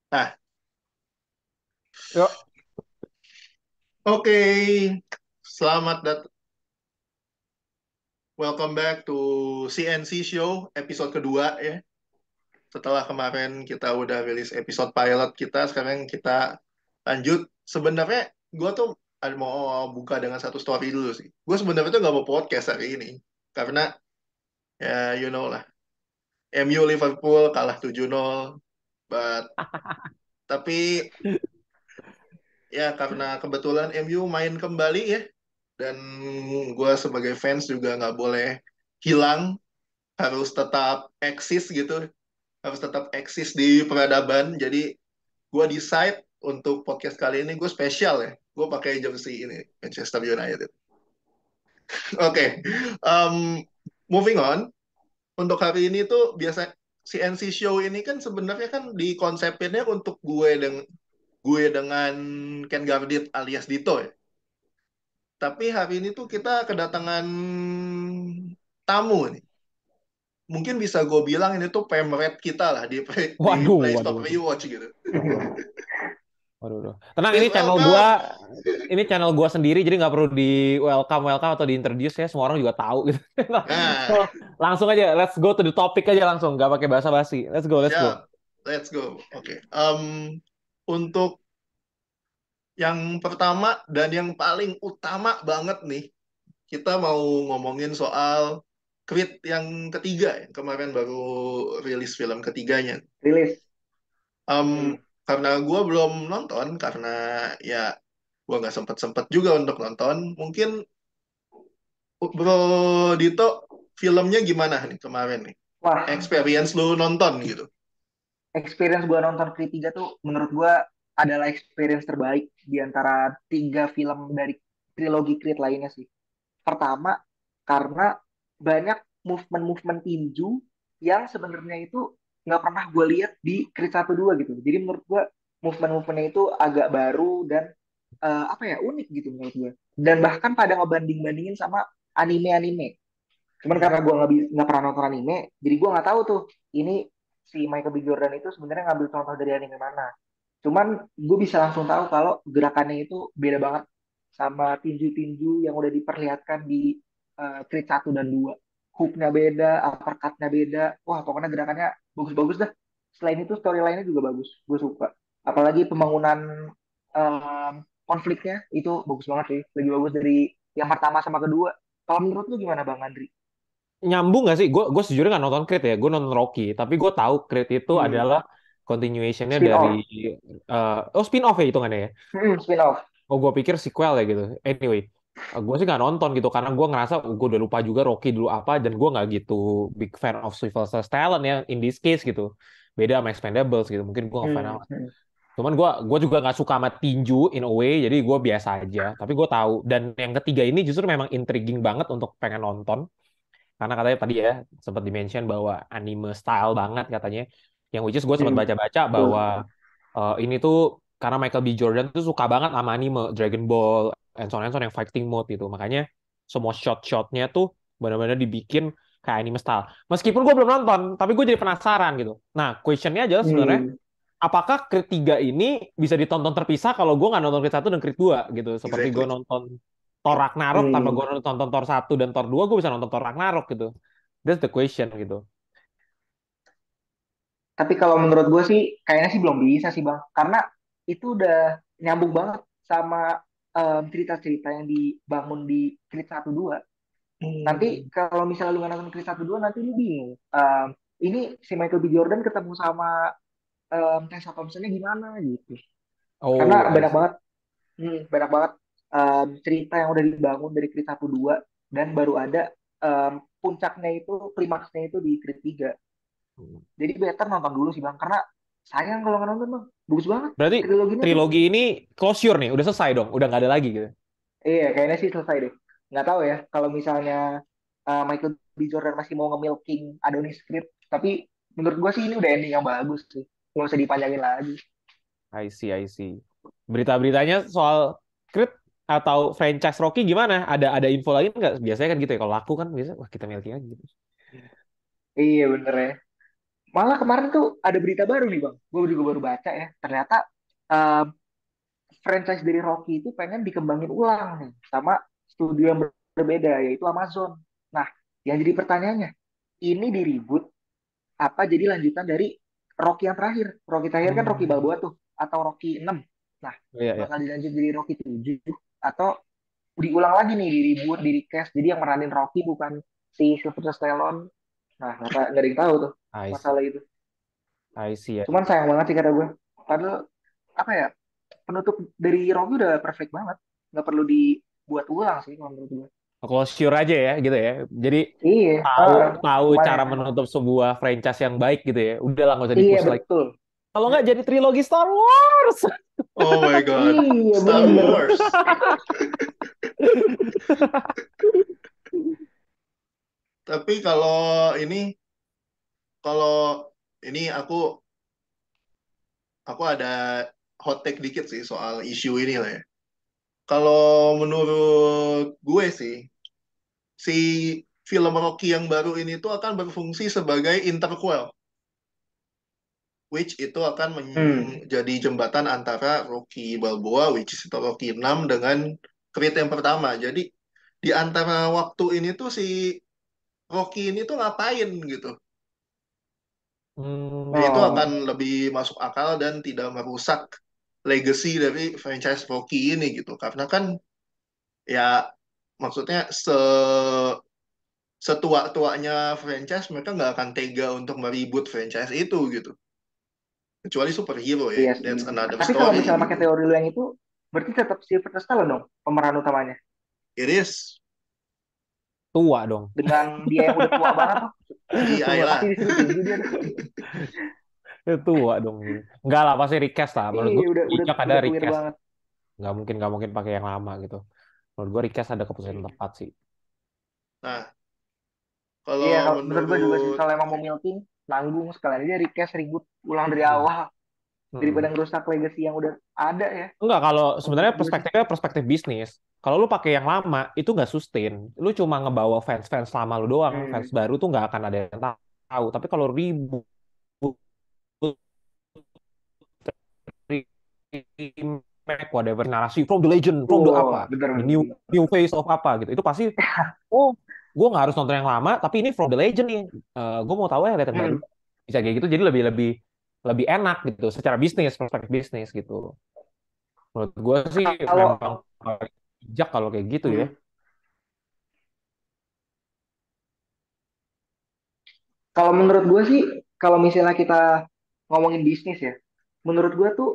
Nah, Yuk, oke. Selamat datang. Welcome back to CNC Show episode kedua ya. Setelah kemarin kita udah rilis episode pilot kita, sekarang kita lanjut. Sebenarnya gue tuh mau buka dengan satu story dulu sih. Gue sebenarnya tuh nggak mau podcast hari ini. Karena ya you know lah. MU Liverpool kalah 7-0. But, tapi ya karena kebetulan MU main kembali ya. Dan gue sebagai fans juga nggak boleh hilang, harus tetap eksis gitu, harus tetap eksis di peradaban. Jadi gue decide untuk podcast kali ini gue spesial ya, gue pakai jersey ini Manchester United. Oke, okay. Moving on. Untuk hari ini tuh biasa CNC show ini kan sebenarnya kan dikonsepinnya untuk gue dengan Ken Gardit alias Dito ya. Tapi hari ini tuh kita kedatangan tamu nih. Mungkin bisa gue bilang ini tuh favorite kita lah di waduh, Play waduh, Store waduh, Rewatch gitu. waduh, waduh. Tenang, Please welcome. ini channel gua sendiri, jadi nggak perlu di welcome, welcome atau di introduce ya. Semua orang juga tahu gitu. Nah, So, langsung aja, let's go to the topic aja langsung, nggak pakai basa-basi. Let's go, let's go. siap. Let's go. Oke. Untuk yang pertama dan yang paling utama banget nih, kita mau ngomongin soal Creed yang ketiga yang kemarin baru rilis film ketiganya. Rilis. Em, Hmm. karena gue belum nonton, karena ya gue nggak sempet-sempet juga untuk nonton. Mungkin Bro Dito, filmnya gimana nih kemarin nih? Wah, Experience lu nonton gitu. experience gua nonton Creed 3 tuh menurut gua adalah experience terbaik di antara tiga film dari trilogi Creed lainnya sih. Pertama, karena banyak movement-movement tinju yang sebenarnya itu nggak pernah gue lihat di Creed 1 2 gitu. Jadi menurut gua movement-movementnya itu agak baru dan apa ya, unik gitu menurut gua. Dan bahkan pada ngebanding-bandingin sama anime-anime. Cuman Hmm. karena gue nggak pernah nonton anime, jadi gue nggak tahu tuh ini si Michael B. Jordan itu sebenarnya ngambil contoh dari anime mana. Cuman gue bisa langsung tahu kalau gerakannya itu beda banget sama tinju-tinju yang udah diperlihatkan di Creed 1 dan 2. Hooknya beda, uppercutnya beda. Wah, pokoknya gerakannya bagus-bagus dah. Selain itu storyline-nya juga bagus. Gue suka. Apalagi pembangunan em, konfliknya itu bagus banget sih. Lebih bagus dari yang pertama sama kedua. Kalau menurut lu gimana Bang Andri? Nyambung nggak sih? Gue sejujurnya nggak nonton Creed ya, gue nonton Rocky. Tapi gue tahu Creed itu Hmm. adalah continuationnya Spin dari off. oh, spin off ya hitungannya ya. Spin off. Oh, gue pikir sequel ya gitu. Anyway, gue sih nggak nonton gitu karena gue ngerasa gue udah lupa juga Rocky dulu apa, dan gue nggak gitu big fan of Sylvester Stallone ya in this case gitu. Beda sama Expendables gitu. Mungkin gue nggak fan Hmm. amat. Hmm. Cuman gue juga nggak suka sama tinju in a way, jadi gue biasa aja. Tapi gue tahu. Dan yang ketiga ini justru memang intriguing banget untuk pengen nonton. Karena katanya tadi ya sempat dimention bahwa anime style banget katanya. Yang which is gue sempat Hmm. baca-baca bahwa Betul. ini tuh karena Michael B. Jordan tuh suka banget sama anime, Dragon Ball, and so on yang fighting mode gitu. Makanya semua shot-shotnya tuh benar-benar dibikin kayak anime style. Meskipun gue belum nonton, tapi gue jadi penasaran gitu. Nah, questionnya adalah sebenarnya Hmm. apakah Creed 3 ini bisa ditonton terpisah kalau gue nggak nonton Creed 1 dan Creed 2 gitu. Seperti gue Exactly. nonton Thor Ragnarok tanpa Hmm. gue nonton Thor 1 dan Thor 2, gue bisa nonton Thor Ragnarok gitu. That's the question gitu. Tapi kalau menurut gue sih kayaknya sih belum bisa sih Bang. Karena itu udah nyambung banget sama cerita-cerita yang dibangun di Creed 1 2. Nanti Hmm. kalau misalnya lu nggak nonton Creed 1 2 nanti lu bingung. Ini si Michael B. Jordan ketemu sama Tessa Thompson-nya gimana gitu. Karena Oh, I banyak see. banget banyak banget cerita yang udah dibangun dari Creed 1 2 dan baru ada puncaknya itu klimaksnya itu di Creed 3. Jadi better nonton dulu sih Bang karena sayang kalau nggak nonton Bang. Bagus banget Berarti triloginya tuh. trilogi ini closure nih, udah selesai dong, udah nggak ada lagi gitu. Iya, kayaknya sih selesai deh. Nggak tahu ya kalau misalnya Michael B. Jordan masih mau nge-milking Adonis script, tapi menurut gua sih ini udah ending yang bagus sih. Nggak usah dipanjangin lagi. I see, I see. Berita-beritanya soal Creed atau franchise Rocky gimana? Ada info lagi nggak? Biasanya kan gitu ya. Kalau laku kan biasa, wah kita miliki aja gitu. Iya bener ya. Malah kemarin tuh ada berita baru nih bang, gue juga baru baca ya. Ternyata eh, franchise dari Rocky itu pengen dikembangin ulang nih sama studio yang berbeda yaitu Amazon. Nah, yang jadi pertanyaannya, ini di reboot apa jadi lanjutan dari Rocky yang terakhir? Rocky terakhir kan Rocky Hmm. Balboa tuh atau Rocky 6. Nah, Iya, iya. bakal dilanjut jadi Rocky 7 atau diulang lagi nih di reboot, di recast. Jadi yang meranin Rocky bukan si Sylvester Stallone. Nah, nggak ada yang tahu tuh I see. masalah itu. I see ya. Cuman sayang banget sih kata gue. Padahal apa ya, penutup dari Rocky udah perfect banget. Nggak perlu dibuat ulang sih kalau menurut gue. Closure aja ya gitu ya. Jadi Iya, tahu tahu cuman cara ya, menutup sebuah franchise yang baik gitu ya. Udah lah nggak usah iya di-push lagi. betul. Kalau nggak jadi trilogi Star Wars. Oh my God, Iya Star bener. Wars. Tapi ini, kalau ini aku ada hot take dikit sih soal isu ini lah ya. Kalau menurut gue sih, si film Rocky yang baru ini tuh akan berfungsi sebagai interquel, which itu akan Hmm. menjadi jembatan antara Rocky Balboa, which is itu Rocky 6 dengan Creed yang pertama. Jadi di antara waktu ini tuh si Rocky ini tuh ngapain gitu. Ya, itu Hmm, akan Oh, lebih masuk akal dan tidak merusak legacy dari franchise Rocky ini gitu. Karena kan ya maksudnya setua-tuanya franchise mereka nggak akan tega untuk meribut franchise itu gitu. Kecuali superhero ya, iya sih. that's another Tapi kalau story misalnya pakai gitu. teori lu yang itu, berarti tetap Sylvester Stallone dong pemeran utamanya. It is. tua dong. Dengan dia yang udah tua banget tuh. CGI Sumpah, pasti lah. disuruh tinju dia tuh. Tua dong. Enggak lah pasti recast lah. Menurut Iya, gue udah bijak ada udah tuir recast. banget. Nggak mungkin pakai yang lama gitu. Menurut gue recast ada keputusan yang tepat sih. Nah, Iya, kalau kalau menurut gue juga sih menurut kalau emang mau milking, nanggung sekalian aja recast ribut ulang dari Hmm. awal daripada Hmm. ngerusak legacy yang udah ada ya. Enggak, kalau Kalau sebenarnya menurut gue sih. perspektifnya perspektif bisnis. Kalau lu pakai yang lama, itu nggak sustain. Lu cuma ngebawa fans-fans lama lu doang. Fans Hmm. baru tuh nggak akan ada yang tahu. Tapi kalau reboot, remake, whatever, narasi from the legend, from the Wah, apa, bener the bener. new Bener. new face of apa gitu. Itu pasti, oh, gue nggak harus nonton yang lama, tapi ini from the legend nih. Gue mau tahu ya lihat yang baru. Hmm. Bisa kayak gitu, jadi lebih lebih lebih enak gitu, secara bisnis, perspektif bisnis gitu. Menurut gue sih Kalau memang bijak kalau kayak gitu ya. hmm, kalau menurut gue sih, kalau misalnya kita ngomongin bisnis ya, menurut gue tuh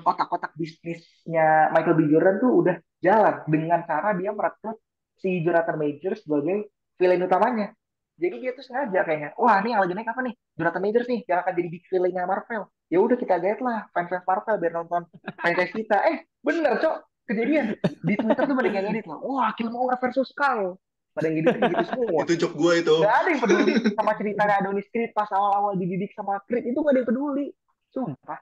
otak-otak bisnisnya Michael B. Jordan tuh udah jalan dengan cara dia merekrut si Jonathan Majors sebagai villain utamanya. Jadi dia tuh sengaja kayaknya, wah ini yang lagi naik apa nih? Jonathan Majors nih, yang akan jadi big villainnya Marvel. Ya udah kita guide lah fans-fans Marvel biar nonton franchise kita. Bener cok, kejadian. Di Twitter tuh banyak yang edit lah, wah Killmonger versus Kang. Pada yang editnya gitu semua. itu joke gue itu. Gak ada yang peduli sama ceritanya Adonis Creed pas awal-awal dididik sama Creed itu gak ada yang peduli. Sumpah.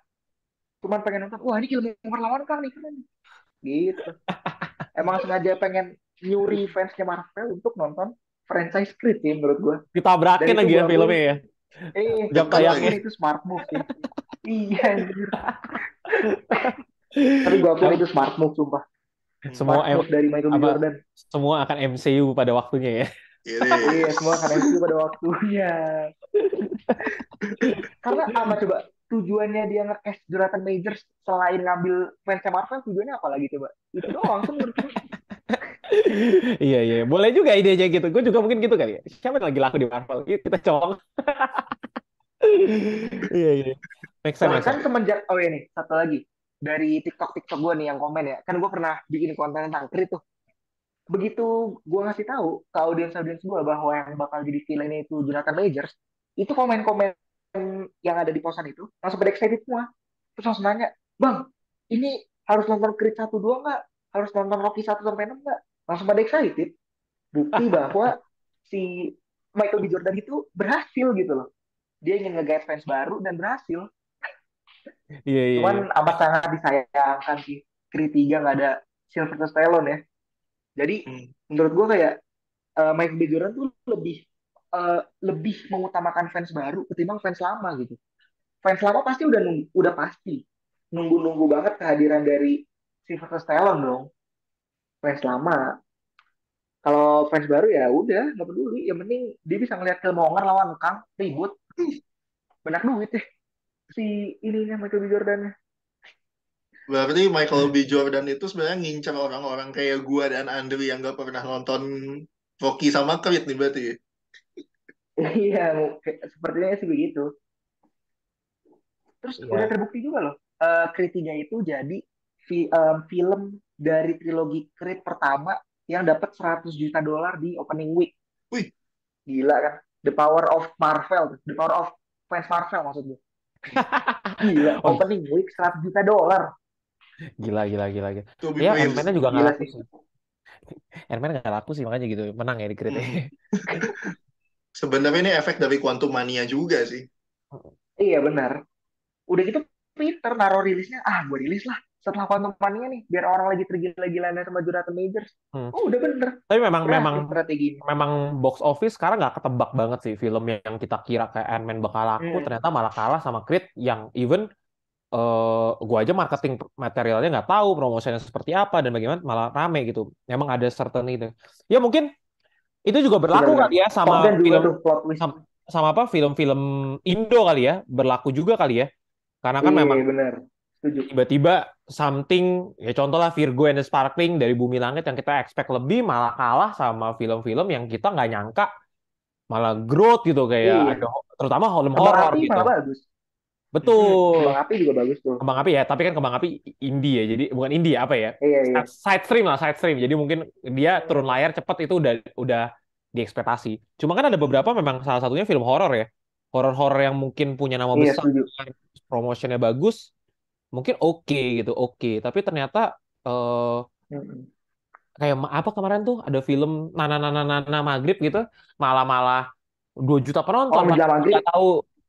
Cuman pengen nonton, wah ini Killmonger lawan Kang nih keren. Gitu. Emang sengaja pengen nyuri fansnya Marvel untuk nonton franchise Creed sih menurut gue. Dan Ditabrakin itu lagi gue ya akuin, filmnya ya. Jam gue Dekat akuin tayangnya. lagi. itu smart move sih. Iya anjir. Tapi gue akuin Apa, itu smart move sumpah. Hmm, semua Smart move dari Michael B. apa Jordan. semua akan MCU pada waktunya ya. it Iya, semua is. kan MCU pada waktunya. Karena apa coba tujuannya dia nge-cast Jonathan Majors selain ngambil fansnya Marvel tujuannya apa lagi coba? Itu doang sih menurut gue. Iya, iya, boleh juga idenya gitu. Gue juga mungkin gitu kali ya. Siapa yang lagi laku di Marvel? Yuk kita colong. Iya, iya. Make sense, make Bahkan sense. semenjak oh ya nih satu lagi dari TikTok gue nih yang komen ya. Kan gue pernah bikin konten tentang Creed tuh. Begitu gue ngasih tahu ke audiens-audiens gue bahwa yang bakal jadi villainnya itu Jonathan Majors, itu komen-komen yang ada di posan itu langsung pada excited semua. Terus langsung nanya, "Bang, ini harus nonton Creed 1 2 nggak? Harus nonton Rocky 1 sampai 6 nggak?" Langsung pada excited. Bukti bahwa si Michael B. Jordan itu berhasil gitu loh. Dia ingin nge-guide fans baru dan berhasil. Iya, iya, Cuman iya. amat sangat disayangkan sih. Creed 3 nggak ada Sylvester Stallone ya. Jadi Hmm. menurut gue kayak Michael B. Jordan tuh lebih lebih mengutamakan fans baru ketimbang fans lama gitu. Fans lama pasti udah pasti nunggu-nunggu banget kehadiran dari Sylvester Stallone dong. Fans lama. Kalau fans baru ya udah nggak peduli. Yang penting dia bisa ngeliat Killmonger lawan Kang ribut, banyak duit deh si ininya Michael B. Jordan. Berarti Michael B. Jordan itu sebenarnya ngincar orang-orang kayak gua dan Andri yang gak pernah nonton Rocky sama Creed nih berarti. Iya, sepertinya sih begitu. Terus udah Iya. terbukti juga loh, Creed 3 itu jadi film dari trilogi Creed pertama yang dapat 100 juta dolar di opening week. Wih, Gila kan? The power of Marvel, the power of fans Marvel maksud gue. Gila, Oh, opening week 100 juta dolar. gila, gila, gila, gila. to be Ya, praised. Ant-Man-nya juga nggak Gila laku sih. sih. Ant-Man nggak laku sih, makanya gitu. Menang ya di Creed. Hmm. Sebenarnya ini efek dari Quantum Mania juga sih. Iya benar. Udah gitu Peter naruh rilisnya, gue rilis lah setelah Quantum Mania nih, biar orang lagi tergila-gilanya sama Jonathan Majors. Hmm. Oh udah bener, Tapi memang memang berhasil strateginya. memang box office sekarang nggak ketebak banget sih film yang kita kira kayak Ant-Man bakal laku Hmm. ternyata malah kalah sama Creed yang even gua aja marketing materialnya nggak tahu promosinya seperti apa dan bagaimana malah rame gitu. Emang ada certain itu. Ya mungkin itu juga berlaku Benar-benar. kali ya Top sama Gun juga film tuh plot twist. sama, sama apa film-film Indo kali ya berlaku juga kali ya. Karena kan memang Iya benar, setuju. tiba-tiba something ya contoh lah Virgo and the Sparkling dari Bumi Langit yang kita expect lebih malah kalah sama film-film yang kita nggak nyangka malah growth gitu kayak ada Iya, terutama film Kembang horor Api gitu. malah bagus. Betul. Kembang Api juga bagus tuh. Kembang Api ya, tapi kan Kembang Api indie ya. Jadi bukan indie apa ya? Iya iya. Side stream lah, side stream. Jadi mungkin dia turun Hmm. layar cepat itu udah diekspektasi. Cuma kan ada beberapa memang salah satunya film horor ya. Horor-horor yang mungkin punya nama Iya besar, setuju. promotionnya bagus, mungkin oke gitu, oke. Tapi ternyata eh Hmm. kayak apa kemarin tuh ada film Nana Nana Nana Maghrib gitu, malah-malah 2 juta Oh penonton, menjelang padahal maghrib.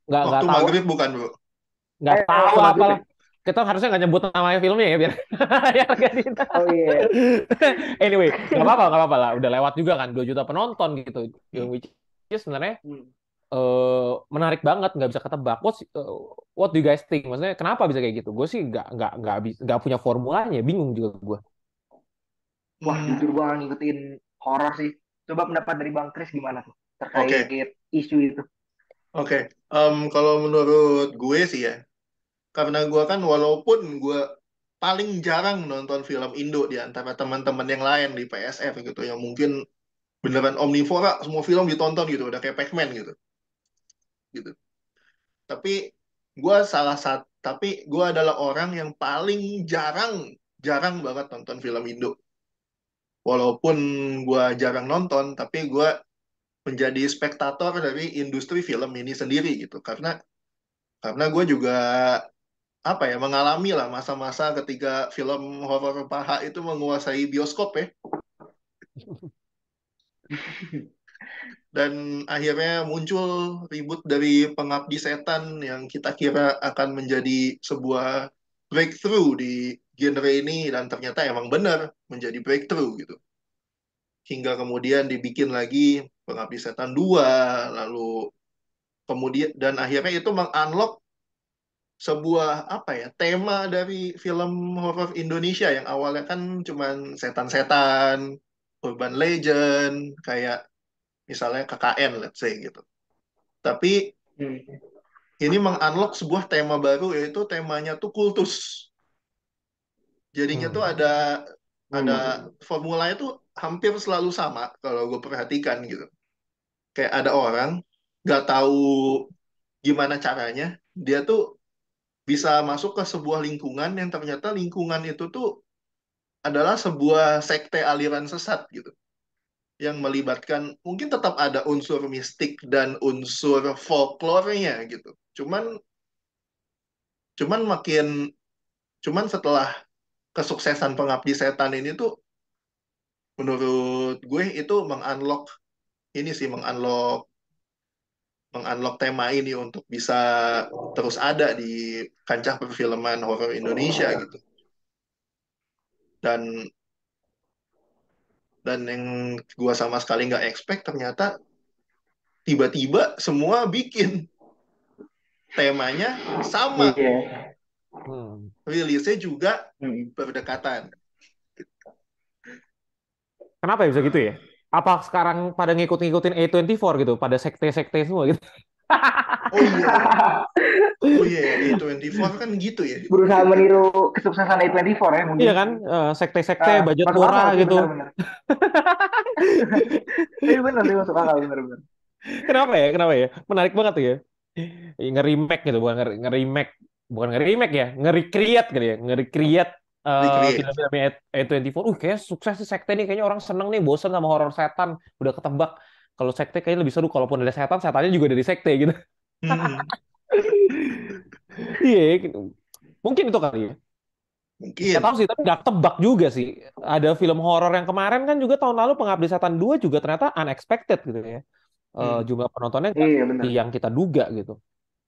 nggak Waktu tahu maghrib bukan, bro? nggak tahu Waktu maghrib apalah. ya. Kita harusnya nggak nyebut namanya filmnya ya biar ya nggak Oh iya. anyway nggak apa-apa lah udah lewat juga kan 2 juta penonton gitu yang which is sebenarnya Hmm. menarik banget nggak bisa ketebak what do you guys think maksudnya kenapa bisa kayak gitu gue sih nggak punya formulanya bingung juga gue. Wah Hmm, jujur gue gak ngikutin horor sih. Coba pendapat dari Bang Kris gimana tuh oke, terkait isu itu? oke. Kalau menurut gue sih ya, karena gue kan walaupun gue paling jarang nonton film Indo di antara teman-teman yang lain di PSF gitu, yang mungkin beneran omnivora, semua film ditonton gitu, udah kayak Pac-Man gitu, gitu. Tapi tapi gue adalah orang yang paling jarang, jarang banget nonton film Indo. Walaupun gue jarang nonton, tapi gue menjadi spektator dari industri film ini sendiri gitu. Karena gue juga apa ya mengalami lah masa-masa ketika film horor paha itu menguasai bioskop ya. Dan akhirnya muncul ribut dari Pengabdi Setan yang kita kira akan menjadi sebuah breakthrough di genre ini dan ternyata emang benar menjadi breakthrough gitu. Hingga kemudian dibikin lagi Pengabdi Setan 2, lalu kemudian dan akhirnya itu mengunlock sebuah apa ya tema dari film horor Indonesia yang awalnya kan cuman setan-setan, urban legend, kayak misalnya KKN let's say gitu. Tapi Hmm. ini mengunlock sebuah tema baru yaitu temanya tuh kultus. Jadinya tuh Hmm. ada Hmm. formulanya tuh hampir selalu sama kalau gue perhatikan gitu. Kayak ada orang nggak tahu gimana caranya dia tuh bisa masuk ke sebuah lingkungan yang ternyata lingkungan itu tuh adalah sebuah sekte aliran sesat gitu yang melibatkan mungkin tetap ada unsur mistik dan unsur folklore-nya gitu. Cuman cuman makin cuman setelah kesuksesan Pengabdi Setan ini tuh menurut gue itu mengunlock ini sih mengunlock tema ini untuk bisa terus ada di kancah perfilman horor Indonesia gitu. Dan dan yang gue sama sekali nggak expect ternyata tiba-tiba semua bikin temanya sama, Iya. Hmm. rilisnya juga Hmm. berdekatan. Kenapa ya bisa gitu ya? Apa sekarang pada ngikut-ngikutin A24 gitu, pada sekte-sekte semua gitu? Oh iya ya, oh iya ya, A24 kan gitu ya. Berusaha meniru kesuksesan A24 ya Iya mungkin. kan, sekte-sekte budget Masuk murah akal sih, gitu. benar-benar. Tapi benar sih, masuk akal, benar-benar. Kenapa ya? Kenapa ya? Menarik banget tuh ya. Nge-remake gitu, bukan nge-remake, bukan nge-remake ya, nge-recreate gitu ya, nge-recreate Recreate. film-filmnya A24. Kayak sukses sih sekte nih, kayaknya orang seneng nih, bosen sama horor setan, udah ketebak. Kalau sekte kayaknya lebih seru, kalaupun ada setan, setannya juga dari sekte gitu. Mm-mm. Iya, gitu. Mungkin itu kali ya. Gak Mungkin. tahu sih, tapi gak tebak juga sih. Ada film horor yang kemarin kan juga tahun lalu, Pengabdi Setan 2 juga ternyata unexpected gitu ya. Hmm. Jumlah penontonnya nggak Iya, seperti benar. yang kita duga gitu.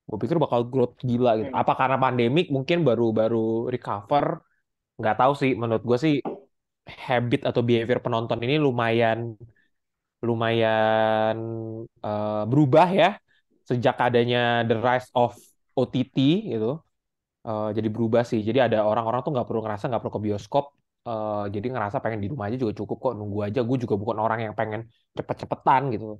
Gue pikir bakal growth gila gitu. Hmm. Apa karena pandemik mungkin baru-baru recover? Nggak tahu sih. Menurut gue sih habit atau behavior penonton ini lumayan lumayan berubah ya sejak adanya the rise of OTT gitu. Jadi berubah sih. Jadi ada orang-orang tuh nggak perlu ke bioskop. Jadi ngerasa pengen di rumah aja juga cukup kok, nunggu aja. Gue juga bukan orang yang pengen cepet-cepetan gitu.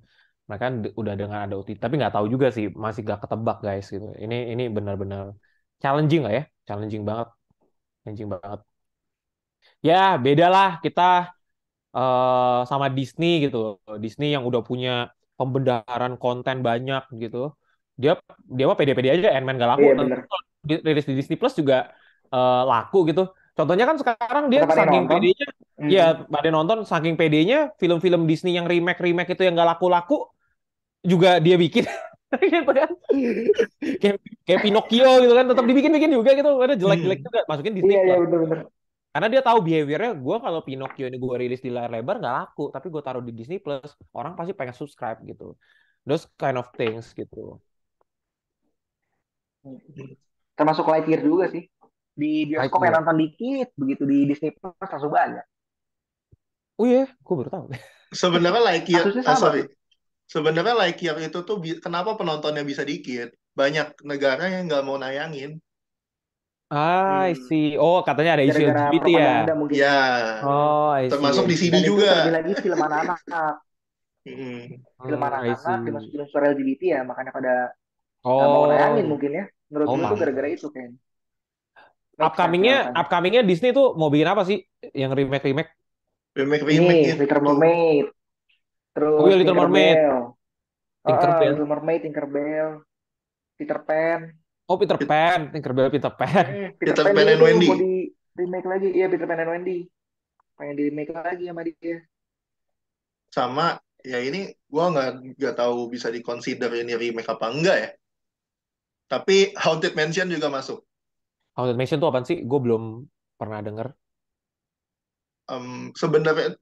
Mereka kan udah dengan ada OTT, tapi nggak tahu juga sih, masih nggak ketebak guys gitu. Ini benar-benar challenging lah ya, challenging banget. Ya beda lah kita sama Disney gitu. Disney yang udah punya pembendaharaan konten banyak gitu. Dia dia mah pede-pede aja, Ant-Man gak laku. Iya, Tentu benar. kalau rilis di Disney Plus juga laku gitu. Contohnya kan sekarang dia Tetap ada yang saking nonton. pedenya, ya Hmm. pada nonton saking pedenya film-film Disney yang remake-remake itu yang gak laku-laku juga dia bikin. Gitu kan. Kayak kayak Pinocchio gitu kan, tetap dibikin-bikin juga gitu. Ada jelek-jelek Hmm. juga masukin Disney Iya, iya, Plus. benar-benar. Karena dia tahu behaviornya, gue kalau Pinocchio ini gue rilis di layar lebar nggak laku, tapi gue taruh di Disney Plus, orang pasti pengen subscribe gitu. Those kind of things gitu. Termasuk Lightyear juga sih. Di bioskop yang Lightyear. nonton dikit, begitu di Disney Plus langsung banyak. Oh iya, gue baru tahu. Sebenarnya Lightyear, Kasusnya sama sorry. tuh. Sebenarnya Lightyear itu tuh kenapa penontonnya bisa dikit? Banyak negara yang nggak mau nayangin. I Hmm. see. Oh, katanya ada isu Gara-gara LGBT ya. propaganda mungkin. Ya, Oh, I see, termasuk I di see. sini Dan itu terlebih juga. lagi film anak-anak. Hmm. Film I anak-anak see. dimasukin unsur LGBT ya, makanya pada nggak mau nayangin Oh, mungkin ya. Menurut oh gue tuh gara-gara pantas. itu kayaknya. Make sense sih Upcomingnya, alasannya. upcomingnya Disney tuh mau bikin apa sih? Yang remake-remake? Ini Remake-remake Little itu. Mermaid, Oh terus iya, Little Mermaid, Tinkerbell. Tinkerbell. Little Mermaid, Tinkerbell, Peter Pan. Oh, Peter Pan, Tinkerbell, Peter Pan. Peter Peter Pan Pan juga and tuh mau Wendy. di remake lagi. Iya, Peter Pan and Wendy. Pengen di remake lagi sama dia. Sama, ya ini gua nggak tahu bisa dikonsider ini remake apa enggak ya. Tapi Haunted Mansion juga masuk. Haunted Mansion tuh apaan sih? Gue belum pernah denger.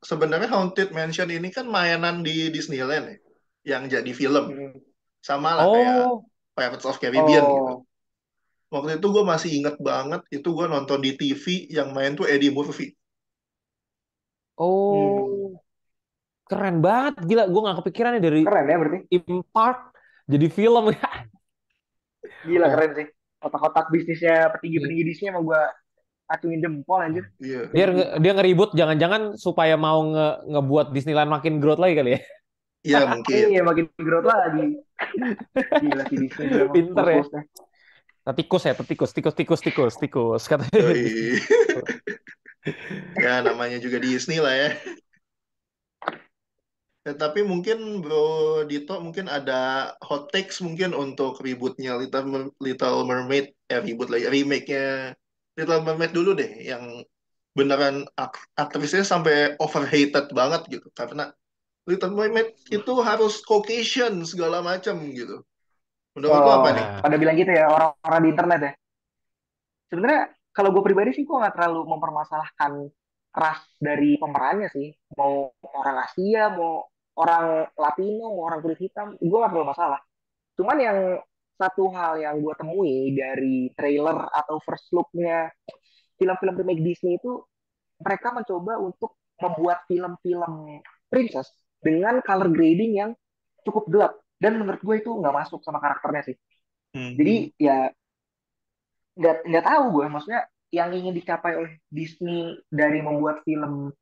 Sebenarnya Haunted Mansion ini kan mainan di Disneyland ya, yang jadi film. Hmm. Sama lah kayak Oh, Pirates of Caribbean gitu. Oh, Waktu itu gue masih inget banget, itu gue nonton di TV yang main tuh Eddie Murphy. hmm. oh, keren banget. Gila, gue gak kepikiran nih dari Keren ya berarti. theme park jadi film. Gila Oh, keren sih. Kotak-kotak bisnisnya, petinggi-petinggi bisnisnya mau gua acungin jempol anjir. Iya. dia Jadi gitu. dia ngeribut jangan-jangan supaya mau ngebuat Disneyland makin growth lagi kali ya. Iya mungkin. Iya, makin growth lagi. Gila si Disney tuh emang Pinter ya. bos-bosnya. Tikus ya, tikus katanya Disney. Yoi. Ya namanya juga Disney lah ya. Tapi mungkin Bro Dito mungkin ada hot takes mungkin untuk rebootnya Little Mermaid, reboot lagi, remake-nya Little Mermaid dulu deh, yang beneran aktrisnya sampai overhated banget gitu, karena Little Mermaid itu harus Caucasian segala macam gitu. Menurut lo apa Oh, nih? Nah, pada bilang gitu ya orang-orang di internet ya. Sebenarnya kalau gue pribadi sih gue nggak terlalu mempermasalahkan ras dari pemerannya sih. Mau orang Asia, mau orang Latino, mau orang kulit hitam, gue nggak terlalu masalah. Cuman yang satu hal yang gue temui dari trailer atau first look-nya film-film remake Disney itu mereka mencoba untuk membuat film-film princess dengan color grading yang cukup gelap. Dan menurut gue itu nggak masuk sama karakternya sih. Jadi Hmm. ya nggak tahu gue, maksudnya yang ingin dicapai oleh Disney dari membuat film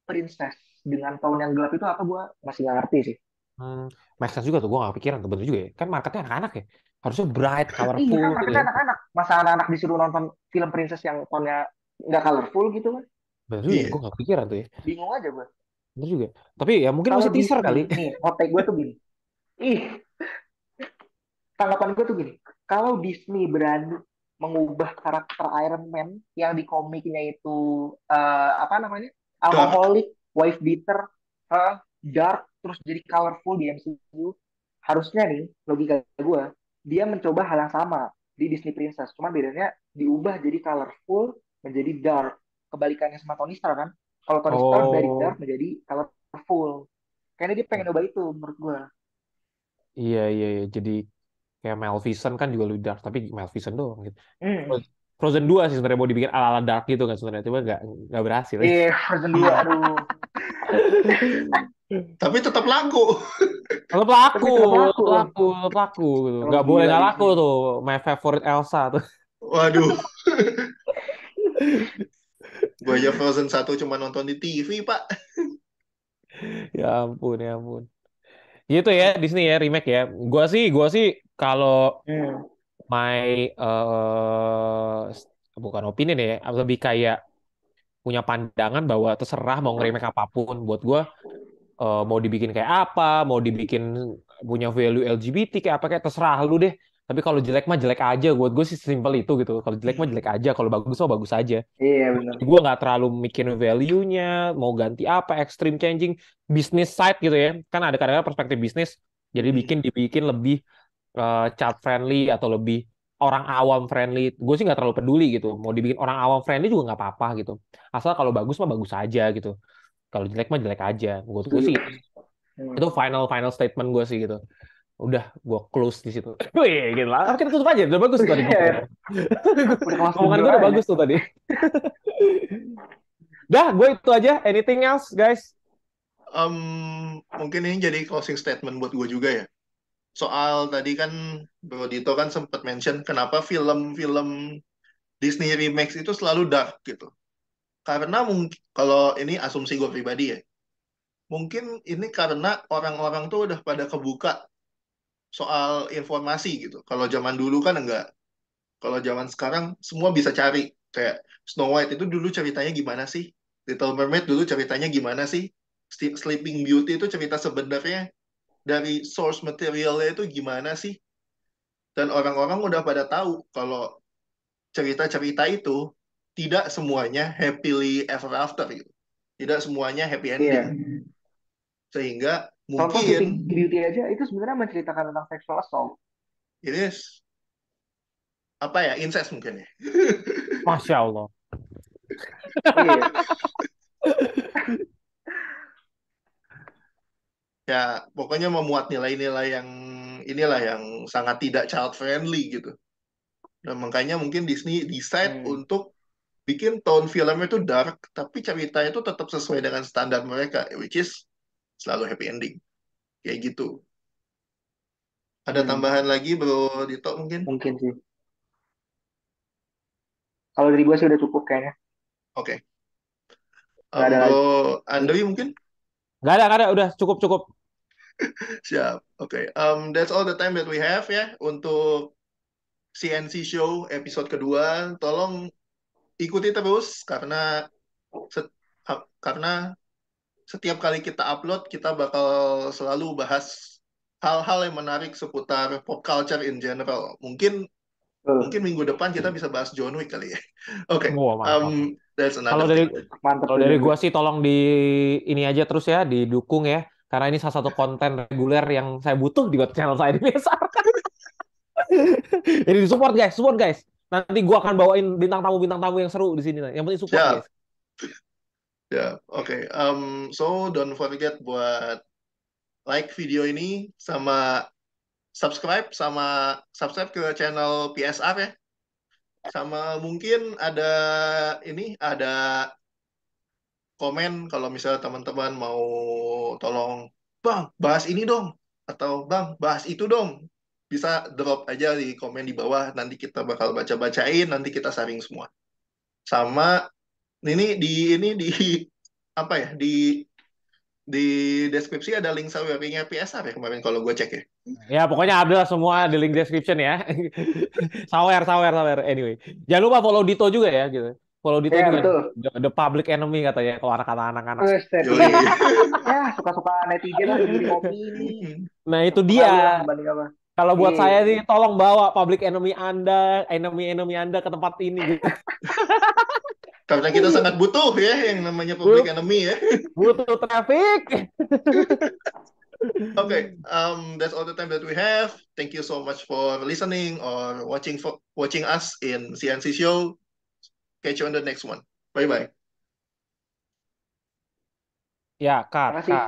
princess dengan tone yang gelap itu apa, gue masih nggak ngerti sih. Hmm, make sense juga tuh, gue gak kepikiran tuh, bener juga ya. Kan marketnya anak-anak ya. Harusnya bright, Iya colorful kan, gitu makanya ya. anak-anak, masa anak-anak disuruh nonton film princess yang tone-nya nggak colorful gitu kan, Bener juga ya, Iya. gue gak kepikiran tuh ya. bingung aja gue. Bener juga. Tapi ya mungkin Kalau masih teaser Disney kali. nih, hot take gue tuh gini, ih, tanggapan gue tuh gini, kalau Disney berani mengubah karakter Iron Man yang di komiknya itu apa namanya, Dark. alkoholik, wife beater, dark, terus jadi colorful di MCU, harusnya nih logika gue, dia mencoba hal yang sama di Disney Princess, cuma bedanya diubah jadi colorful menjadi dark, kebalikannya sama Tony Stark kan. Kalau Tony Stark dari Oh, dark menjadi colorful, kayaknya dia pengen coba itu menurut gue. iya, iya, iya. Jadi kayak Maleficent kan juga lebih dark, tapi Maleficent doang gitu. Hmm. Frozen 2 sih sebenarnya mau dibikin ala-ala dark gitu kan sebenarnya, cuma nggak berhasil ya. Frozen 2, Hmm. aduh. Tapi tetap laku. Tetap laku, Tapi tetap laku tetap loh. laku, tetap laku gitu. Emang Nggak boleh gila nggak di laku sini. tuh. My favorite Elsa tuh. Waduh. Gue aja Frozen 1 cuma nonton di TV, Pak. Ya ampun, ya ampun. Gitu ya Disney ya remake ya. Gua sih kalau Hmm. my bukan opini ya, lebih kayak punya pandangan bahwa terserah mau nge-remake apapun. Buat gua mau dibikin kayak apa, mau dibikin punya value LGBT kayak apa kayak terserah lu deh. Tapi kalau jelek mah jelek aja. Buat gue sih simpel itu gitu. Kalau jelek mah Hmm. jelek aja. Kalau bagus mah bagus aja. Iya benar. Gue nggak terlalu mikirin value-nya, mau ganti apa, extreme changing, business side gitu ya. Kan ada kadang-kadang perspektif bisnis, jadi Hmm. dibikin lebih child friendly atau lebih orang awam friendly. Gue sih nggak terlalu peduli gitu. Mau dibikin orang awam friendly juga nggak apa-apa gitu. Asal kalau bagus mah bagus aja gitu. Kalau jelek mah jelek aja. Gue Setuju. sih itu. Hmm. Itu final final statement gue sih gitu. Udah, gue close di situ. Wih, gitu lah. Kita tutup aja. Udah bagus tuh tadi ngomongnya. Udah kelas Ngomongan jujur gue udah aja. bagus tuh tadi. Dah, gue itu aja. Anything else, guys? Mungkin ini jadi closing statement buat gue juga ya. Soal tadi kan Bro Dito kan sempat mention kenapa film-film Disney remakes itu selalu dark gitu. Karena mungkin kalau ini asumsi gue pribadi ya, mungkin ini karena orang-orang tuh udah pada kebuka soal informasi gitu. Kalau zaman dulu kan enggak. Kalau zaman sekarang semua bisa cari. Kayak Snow White itu dulu ceritanya gimana sih? Little Mermaid dulu ceritanya gimana sih? Sleeping Beauty itu cerita sebenarnya dari source materialnya itu gimana sih? Dan orang-orang udah pada tahu kalau cerita-cerita itu tidak semuanya happily ever after gitu. Tidak semuanya happy ending. Iya. Sehingga Contoh Sleeping mungkin Beauty aja itu sebenarnya menceritakan tentang sexual assault. ini apa ya, incest mungkin ya. Masya Allah. Iya. Ya pokoknya memuat nilai-nilai yang inilah yang sangat tidak child friendly gitu. Dan makanya mungkin Disney decide Hmm. untuk bikin tone filmnya itu dark, tapi ceritanya itu tetap sesuai dengan standar mereka, which is selalu happy ending. Kayak gitu. Ada Hmm. tambahan lagi Bro Dito mungkin? Mungkin sih. Kalau dari gue sih udah cukup kayaknya. Oke. Nggak ada lagi. Bro Andri mungkin? Nggak ada. Udah cukup, cukup. Siap. Oke. That's all the time that we have ya untuk CNC Show episode kedua. Tolong ikuti terus set- karena setiap kali kita upload kita bakal selalu bahas hal-hal yang menarik seputar pop culture in general. Mungkin Betul. mungkin minggu depan kita bisa bahas John Wick kali ya. Oke. Wah, mantap. That's Kalau another dari thing. Mantap kalau tuh dari John gua Wick. sih tolong di ini aja terus ya, didukung ya. Karena ini salah satu konten reguler yang saya butuh di channel saya di BSR. Jadi support guys, support guys. Nanti gua akan bawain bintang tamu yang seru di sini. Yang penting support Siap. guys. Ya, oke. So don't forget buat like video ini sama subscribe ke channel PSR ya. Sama mungkin ada komen kalau misalnya teman-teman mau tolong, Bang, bahas ini dong. atau Bang, bahas itu dong. Bisa drop aja di komen di bawah, nanti kita bakal baca-bacain, nanti kita saring semua. Sama ini di apa ya? Di deskripsi ada link saweringnya PSR ya kemarin kalau gue cek ya. Ya, pokoknya ada lah semua di link description ya. Sawer, sawer, sawer. Anyway, jangan lupa follow Dito juga ya, gitu. Follow Dito Ya juga betul. the public enemy katanya kalau anak-anak. Set Yoi. itu ya suka-suka netizen lah sendiri opini. Nah, itu dia. Terpengaruh lah membanding apa. Kalau buat saya Iya. sih, tolong bawa public enemy Anda ke tempat ini gitu. Karena kita sangat butuh ya yang namanya public enemy ya. Butuh traffic. Okay, that's all the time that we have. Thank you so much for listening or watching us in CNC Show. Catch you on the next one. Bye bye. Ya, cut, Makasih. cut.